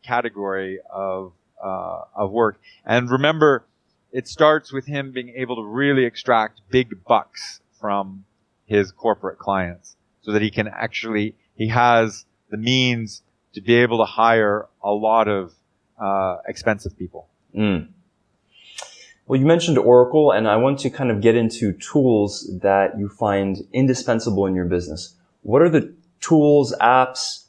category of work. And remember, it starts with him being able to really extract big bucks from his corporate clients so that he has the means to be able to hire a lot of expensive people. Mm. Well, you mentioned Oracle, and I want to kind of get into tools that you find indispensable in your business. What are the tools, apps,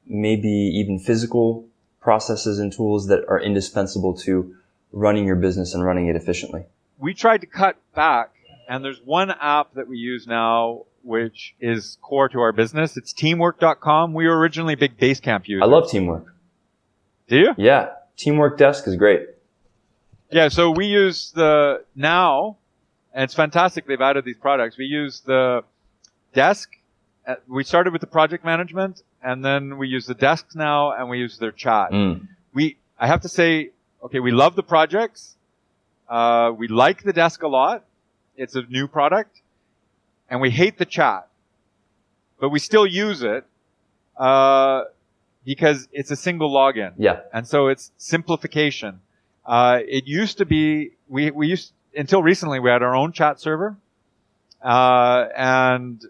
maybe even physical processes and tools that are indispensable to running your business and running it efficiently? We tried to cut back, and there's one app that we use now which is core to our business. It's teamwork.com. We were originally big Basecamp users. I love Teamwork. Do you? Yeah. Teamwork Desk is great. Yeah, so we use now, and it's fantastic they've added these products. We use the desk. We started with the project management, and then we use the desks now, and we use their chat. I have to say, okay, we love the projects. We like the desk a lot. It's a new product. And we hate the chat. But we still use it because it's a single login. Yeah. And so it's simplification. It used to be, until recently, we had our own chat server. And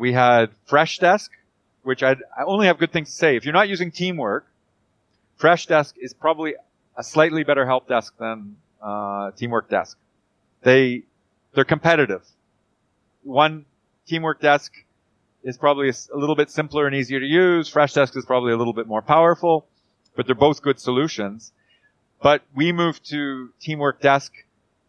we had Freshdesk, which I only have good things to say. If you're not using Teamwork, Freshdesk is probably a slightly better help desk than Teamwork Desk. They're competitive. One Teamwork Desk is probably a little bit simpler and easier to use. Freshdesk is probably a little bit more powerful, but they're both good solutions. But we moved to Teamwork Desk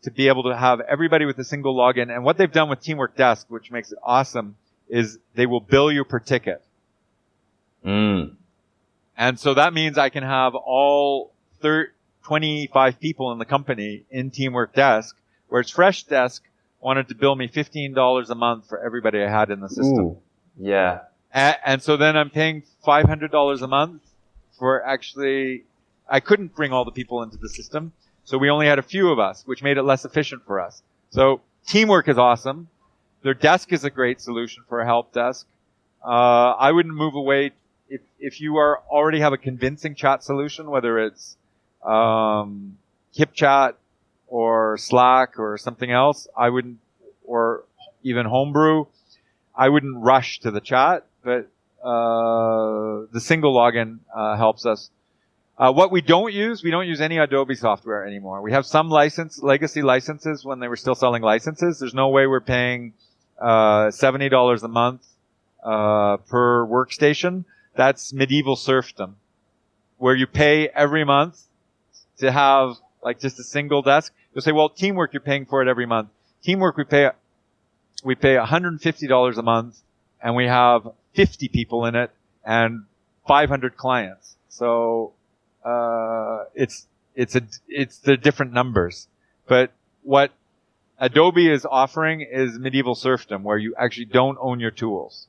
to be able to have everybody with a single login. And what they've done with Teamwork Desk, which makes it awesome, is they will bill you per ticket. And so that means I can have all 25 people in the company in Teamwork Desk, whereas Freshdesk wanted to bill me $15 a month for everybody I had in the system. Ooh, yeah. And so then I'm paying $500 a month for I couldn't bring all the people into the system. So we only had a few of us, which made it less efficient for us. So Teamwork is awesome. Their desk is a great solution for a help desk. I wouldn't move away if you already have a convincing chat solution, whether it's HipChat or Slack or something else. Or even Homebrew. I wouldn't rush to the chat, but the single login helps us. What we don't use any Adobe software anymore. We have some legacy licenses when they were still selling licenses. There's no way we're paying $70 a month per workstation. That's medieval serfdom, where you pay every month to have just a single desk. You'll say, well, Teamwork, you're paying for it every month. Teamwork, we pay $150 a month, and we have 50 people in it and 500 clients. So it's the different numbers. But what Adobe is offering is medieval serfdom, where you actually don't own your tools.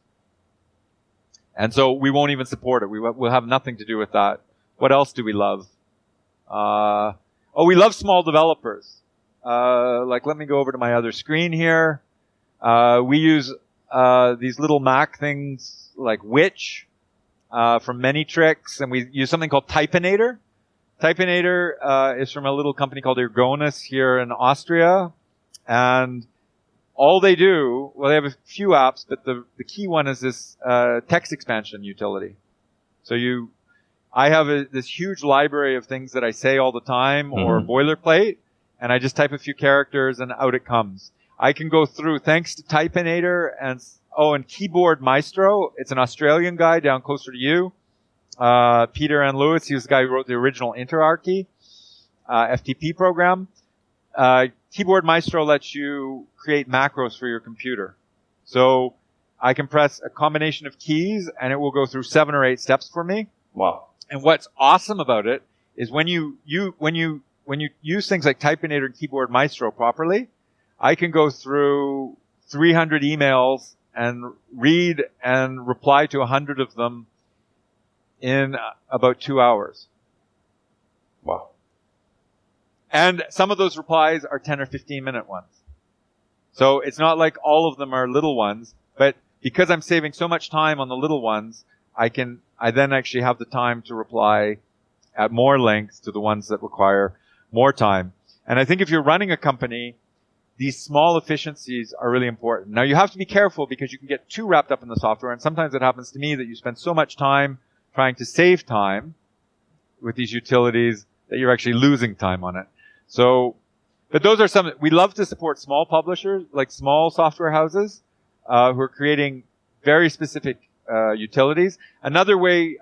And so we won't even support it. We'll have nothing to do with that. What else do we love? We love small developers. Let me go over to my other screen here. We use these little Mac things like Witch from Manytricks, and we use something called Typinator. Typinator is from a little company called Ergonis here in Austria, and all they do, they have a few apps, but the key one is this text expansion utility. So I have this huge library of things that I say all the time, or boilerplate, and I just type a few characters and out it comes. I can go through, thanks to Typinator and Keyboard Maestro. It's an Australian guy down closer to you. Peter and Lewis, he was the guy who wrote the original Interarchy FTP program. Keyboard Maestro lets you create macros for your computer. So I can press a combination of keys and it will go through 7 or 8 steps for me. Wow. And what's awesome about it is when you use things like Typinator and Keyboard Maestro properly, I can go through 300 emails and read and reply to 100 of them in about 2 hours. Wow. And some of those replies are 10 or 15 minute ones. So it's not like all of them are little ones, but because I'm saving so much time on the little ones, I then actually have the time to reply at more length to the ones that require more time. And I think if you're running a company, these small efficiencies are really important. Now, you have to be careful because you can get too wrapped up in the software. And sometimes it happens to me that you spend so much time trying to save time with these utilities that you're actually losing time on it. So, but those are some, we love to support small publishers, like small software houses, who are creating very specific utilities. Another way,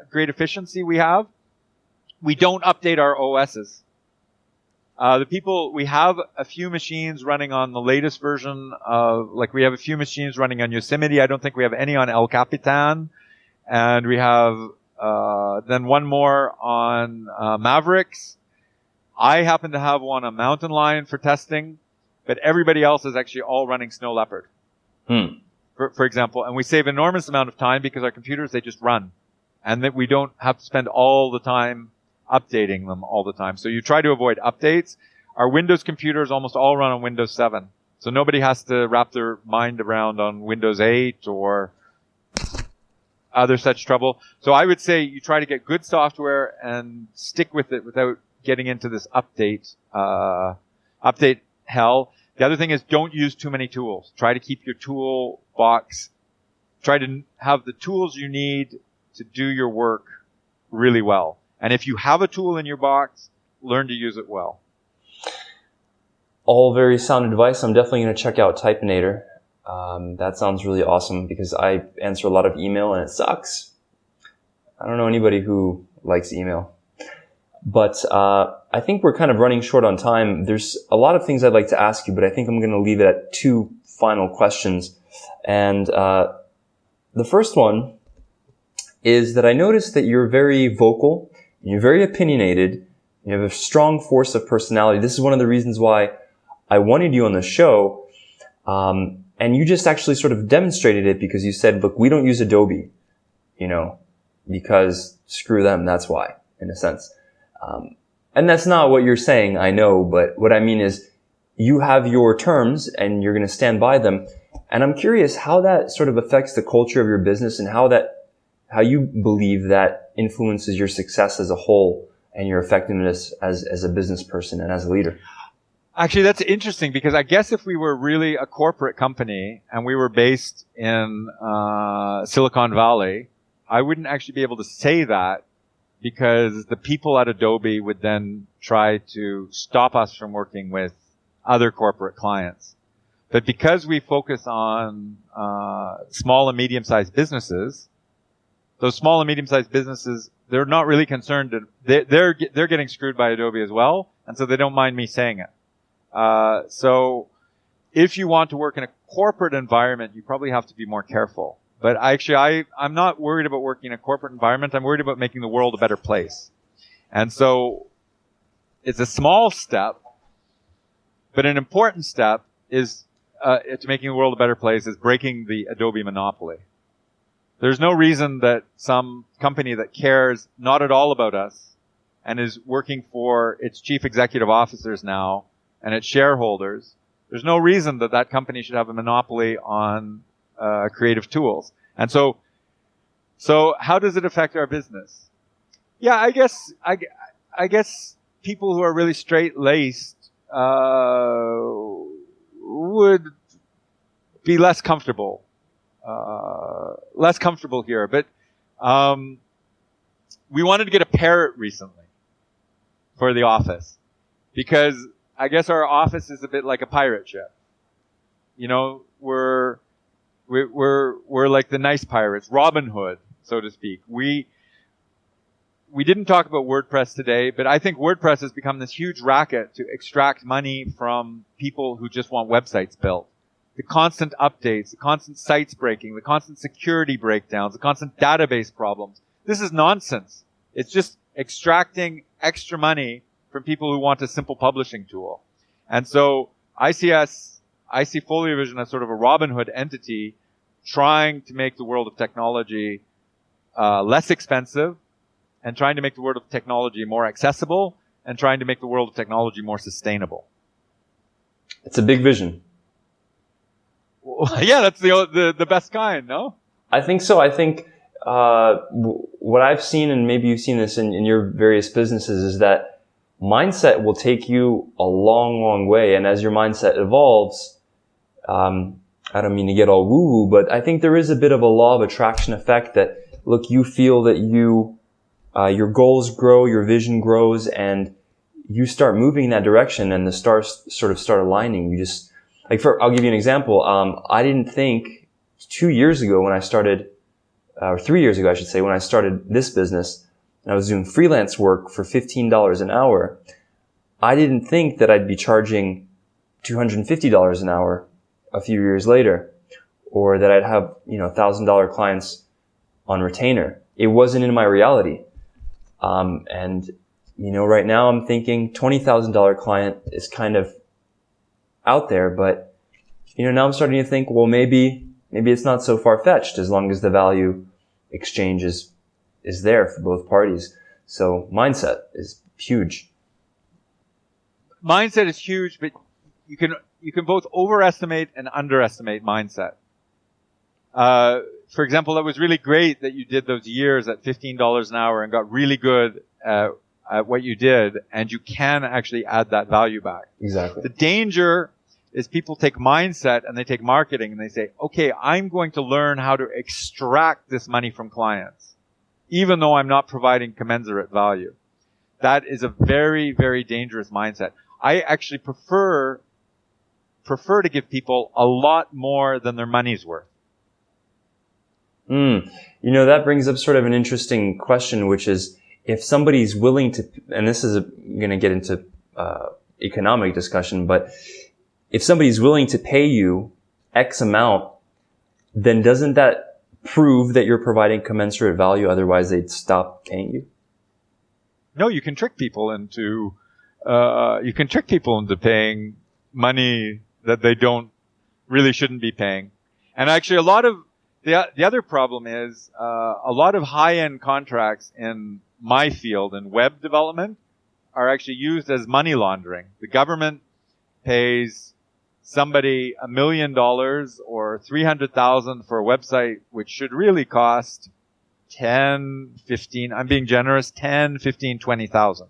great efficiency we have, we don't update our OSs. We have a few machines running on the latest version of, like we have a few machines running on Yosemite. I don't think we have any on El Capitan. And we have, then one more on, Mavericks. I happen to have one on Mountain Lion for testing, but everybody else is actually all running Snow Leopard. For example, and we save enormous amount of time because our computers, they just run, and that we don't have to spend all the time updating them all the time. So you try to avoid updates. Our Windows computers almost all run on Windows 7. So nobody has to wrap their mind around on Windows 8 or other such trouble. So I would say you try to get good software and stick with it without getting into this update hell. The other thing is don't use too many tools. Try to keep your tool box. Try to have the tools you need to do your work really well. And if you have a tool in your box, learn to use it well. All very sound advice. I'm definitely going to check out Typinator. That sounds really awesome because I answer a lot of email and it sucks. I don't know anybody who likes email. But I think we're kind of running short on time. There's a lot of things I'd like to ask you, but I think I'm going to leave it at 2 final questions. And the first one is that I noticed that you're very vocal, you're very opinionated, you have a strong force of personality. This is one of the reasons why I wanted you on the show. And you just actually sort of demonstrated it because you said, look, we don't use Adobe, because screw them, that's why, in a sense. And that's not what you're saying, I know, but what I mean is you have your terms and you're going to stand by them. And I'm curious how that sort of affects the culture of your business and how you believe that influences your success as a whole and your effectiveness as a business person and as a leader. Actually, that's interesting because I guess if we were really a corporate company and we were based in Silicon Valley, I wouldn't actually be able to say that because the people at Adobe would then try to stop us from working with other corporate clients. But because we focus on small and medium-sized businesses, those small and medium-sized businesses, they're not really concerned. They're getting screwed by Adobe as well, and so they don't mind me saying it. So if you want to work in a corporate environment, you probably have to be more careful. But I'm not worried about working in a corporate environment. I'm worried about making the world a better place. And so it's a small step, but an important step is to making the world a better place is breaking the Adobe monopoly. There's no reason that some company that cares not at all about us and is working for its chief executive officers now and its shareholders, there's no reason that that company should have a monopoly on creative tools. And so how does it affect our business? Yeah, I guess people who are really straight-laced would be less comfortable here. But we wanted to get a parrot recently for the office because I guess our office is a bit like a pirate ship. We're like the nice pirates, Robin Hood, so to speak. We didn't talk about WordPress today, but I think WordPress has become this huge racket to extract money from people who just want websites built. The constant updates, the constant sites breaking, the constant security breakdowns, the constant database problems. This is nonsense. It's just extracting extra money from people who want a simple publishing tool. And so I see Folio Vision as sort of a Robin Hood entity trying to make the world of technology less expensive and trying to make the world of technology more accessible and trying to make the world of technology more sustainable. It's a big vision. Well, yeah, that's the best kind, no? I think so. I think what I've seen, and maybe you've seen this in your various businesses, is that mindset will take you a long, long way. And as your mindset evolves, I don't mean to get all woo-woo, but I think there is a bit of a law of attraction effect that, look, you feel that your goals grow, your vision grows, and you start moving in that direction, and the stars sort of start aligning. You just, I'll give you an example. I didn't think 2 years ago when I started, or 3 years ago, I should say, when I started this business, and I was doing freelance work for $15 an hour, I didn't think that I'd be charging $250 an hour a few years later, or that I'd have, $1,000 clients on retainer. It wasn't in my reality. And right now I'm thinking $20,000 client is kind of out there, but, now I'm starting to think, well, maybe it's not so far-fetched as long as the value exchange is there for both parties. So mindset is huge. Mindset is huge, but you can both overestimate and underestimate mindset. For example, that was really great that you did those years at $15 an hour and got really good at what you did, and you can actually add that value back. Exactly. The danger is people take mindset and they take marketing and they say, okay, I'm going to learn how to extract this money from clients, even though I'm not providing commensurate value. That is a very, very dangerous mindset. I actually prefer to give people a lot more than their money's worth. That brings up sort of an interesting question, which is, if somebody's willing to, and this is going to get into economic discussion, but if somebody's willing to pay you X amount, then doesn't that prove that you're providing commensurate value? Otherwise, they'd stop paying you. No, you can trick people into paying money that they really shouldn't be paying. And actually, a lot of the other problem is a lot of high-end contracts in my field in web development are actually used as money laundering. The government pays somebody $1 million or $300,000 for a website, which should really cost 10, 15, I'm being generous, 10, 15, 20,000,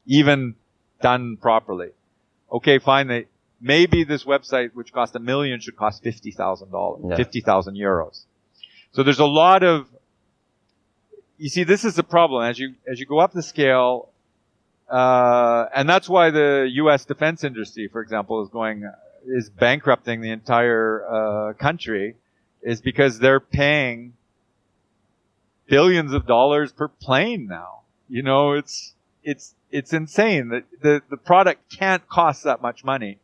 even done properly. Okay, fine. Maybe this website, which cost $1 million, should cost $50,000, 50,000 euros. So there's a lot of, you see, this is the problem. As you go up the scale, and that's why the U.S. defense industry, for example, is bankrupting the entire country, is because they're paying billions of dollars per plane now. It's insane that the product can't cost that much money.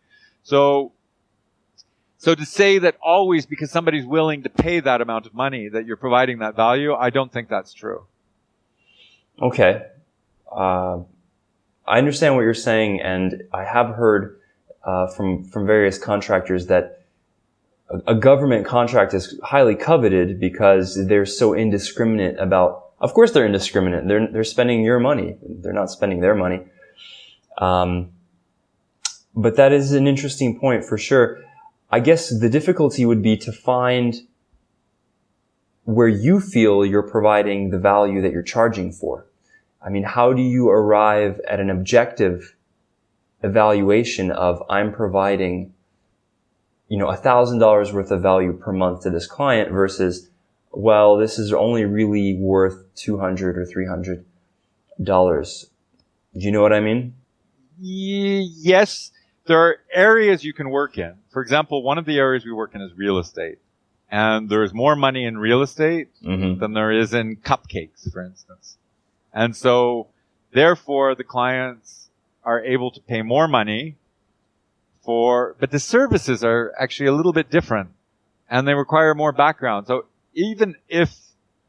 So to say that always because somebody's willing to pay that amount of money that you're providing that value, I don't think that's true. Okay. I understand what you're saying, and I have heard from various contractors that a government contract is highly coveted because they're so indiscriminate about. Of course, they're indiscriminate. They're spending your money. They're not spending their money. But that is an interesting point for sure. I guess the difficulty would be to find where you feel you're providing the value that you're charging for. I mean, how do you arrive at an objective evaluation of I'm providing, $1,000 worth of value per month to this client versus, well, this is only really worth $200 or $300. Do you know what I mean? Yes. There are areas you can work in. For example, one of the areas we work in is real estate. And there's more money in real estate than there is in cupcakes, for instance. And so, therefore, the clients are able to pay more money but the services are actually a little bit different. And they require more background. So, even if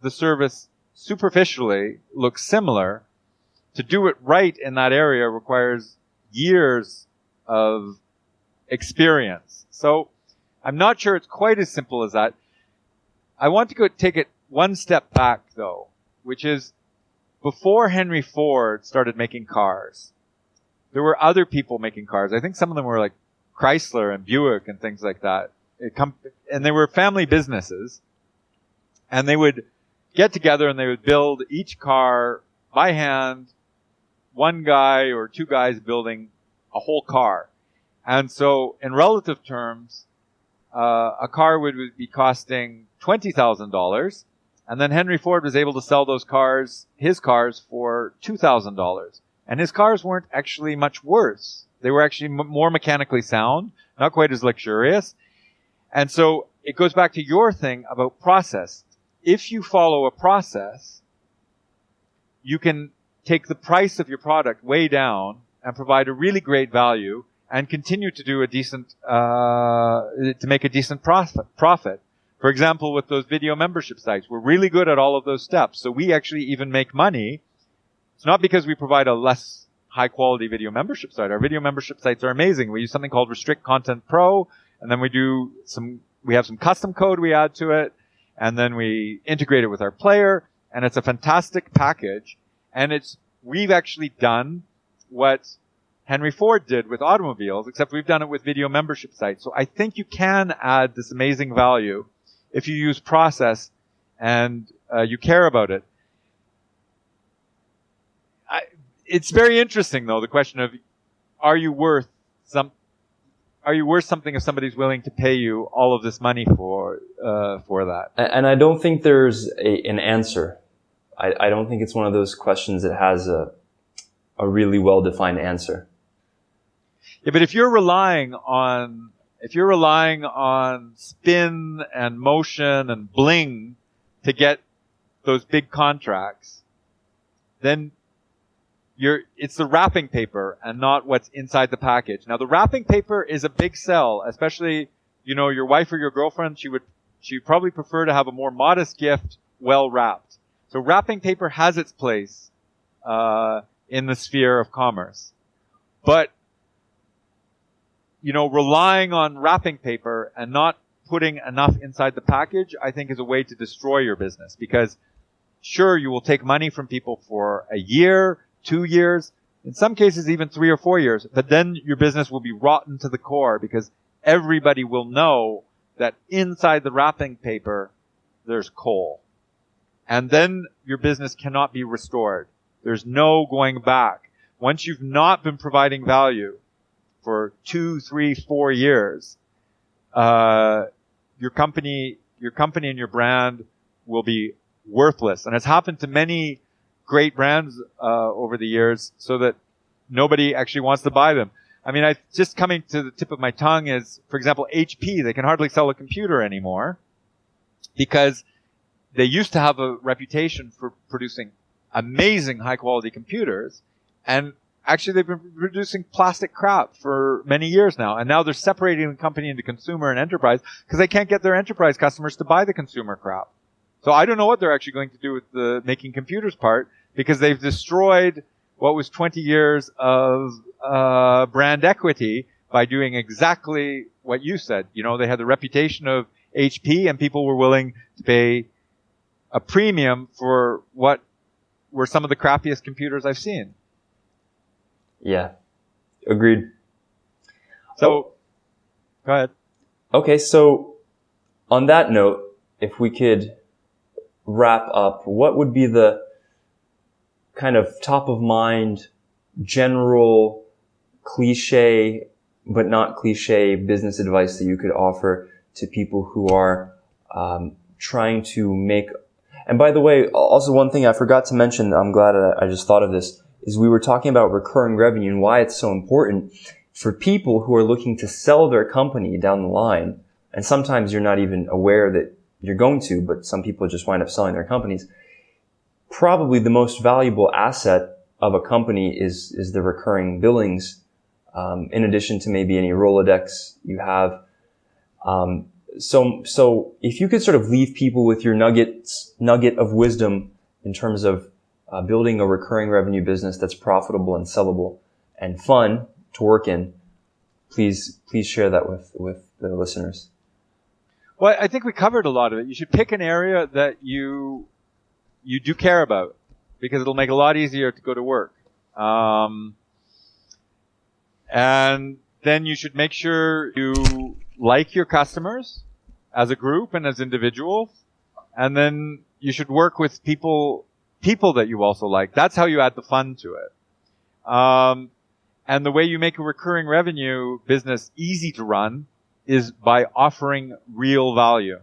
the service superficially looks similar, to do it right in that area requires years of experience. So I'm not sure it's quite as simple as that. I want to take it one step back, though, which is before Henry Ford started making cars, there were other people making cars. I think some of them were like Chrysler and Buick and things like that. And they were family businesses. And they would get together and they would build each car by hand one guy or two guys building a whole car. And so in relative terms, a car would be costing $20,000. And then Henry Ford was able to sell his cars for $2,000. And his cars weren't actually much worse. They were actually more mechanically sound, not quite as luxurious. And so it goes back to your thing about process. If you follow a process, you can take the price of your product way down and provide a really great value and continue to do to make a decent profit. For example, with those video membership sites, we're really good at all of those steps. So we actually even make money. It's not because we provide a less high quality video membership site. Our video membership sites are amazing. We use something called Restrict Content Pro, and then we have some custom code we add to it, and then we integrate it with our player, and it's a fantastic package. And we've actually done what Henry Ford did with automobiles, except we've done it with video membership sites. So I think you can add this amazing value if you use process and you care about it. It's very interesting, though, the question of, are you worth something if somebody's willing to pay you all of this money for that? And I don't think there's an answer. I don't think it's one of those questions that has a really well-defined answer. Yeah, but if you're relying on spin and motion and bling to get those big contracts, then it's the wrapping paper and not what's inside the package. Now, the wrapping paper is a big sell, especially, your wife or your girlfriend, she'd probably prefer to have a more modest gift well wrapped. So wrapping paper has its place in the sphere of commerce. But, relying on wrapping paper and not putting enough inside the package, I think is a way to destroy your business. Because sure, you will take money from people for a year, 2 years, in some cases even 3 or 4 years, but then your business will be rotten to the core because everybody will know that inside the wrapping paper there's coal. And then your business cannot be restored. There's no going back. Once you've not been providing value for 2, 3, 4 years, your company and your brand will be worthless. And it's happened to many great brands over the years, so that nobody actually wants to buy them. I mean, just coming to the tip of my tongue is, for example, HP. They can hardly sell a computer anymore because they used to have a reputation for producing amazing high-quality computers, and actually they've been producing plastic crap for many years now. And now they're separating the company into consumer and enterprise because they can't get their enterprise customers to buy the consumer crap. So I don't know what they're actually going to do with the making computers part, because they've destroyed what was 20 years of brand equity by doing exactly what you said. They had the reputation of HP, and people were willing to pay a premium for what were some of the crappiest computers I've seen. Yeah, agreed. So, go ahead. Okay, so on that note, if we could wrap up, what would be the kind of top of mind, general, cliche, but not cliche business advice that you could offer to people who are trying to make... And by the way, also one thing I forgot to mention, I'm glad I just thought of this, is we were talking about recurring revenue and why it's so important for people who are looking to sell their company down the line. And sometimes you're not even aware that you're going to, but some people just wind up selling their companies. Probably the most valuable asset of a company is the recurring billings, in addition to maybe any Rolodex you have. So if you could sort of leave people with your nugget of wisdom in terms of building a recurring revenue business that's profitable and sellable and fun to work in, please share that with the listeners. Well, I think we covered a lot of it. You should pick an area that you do care about, because it'll make it a lot easier to go to work. And then you should make sure you like your customers as a group and as individuals. And then you should work with people that you also like. That's how you add the fun to it. And the way you make a recurring revenue business easy to run is by offering real value.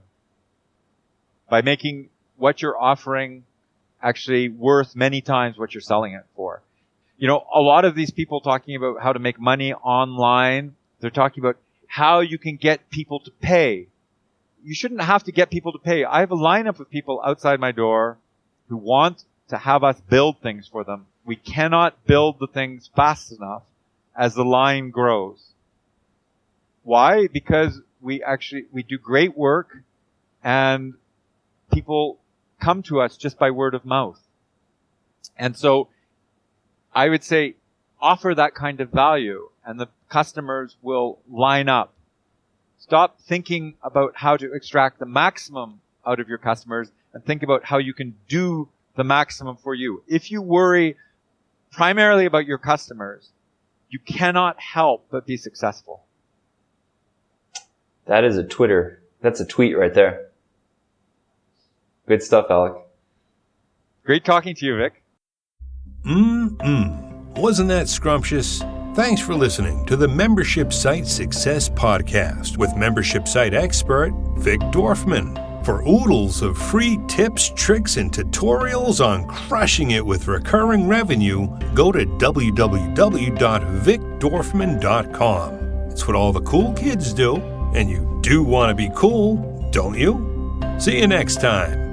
By making what you're offering actually worth many times what you're selling it for. You know, a lot of these people talking about how to make money online, they're talking about how you can get people to pay. You shouldn't have to get people to pay. I have a lineup of people outside my door who want to have us build things for them. We cannot build the things fast enough as the line grows. Why? Because we do great work and people come to us just by word of mouth. And so I would say offer that kind of value and the customers will line up. Stop thinking about how to extract the maximum out of your customers and think about how you can do the maximum for you. If you worry primarily about your customers, you cannot help but be successful. That's a tweet right there. Good stuff, Alec. Great talking to you, Vic. Wasn't that scrumptious? Thanks for listening to the Membership Site Success Podcast with membership site expert Vic Dorfman. For oodles of free tips, tricks, and tutorials on crushing it with recurring revenue, go to www.vicdorfman.com. It's what all the cool kids do, and you do want to be cool, don't you? See you next time.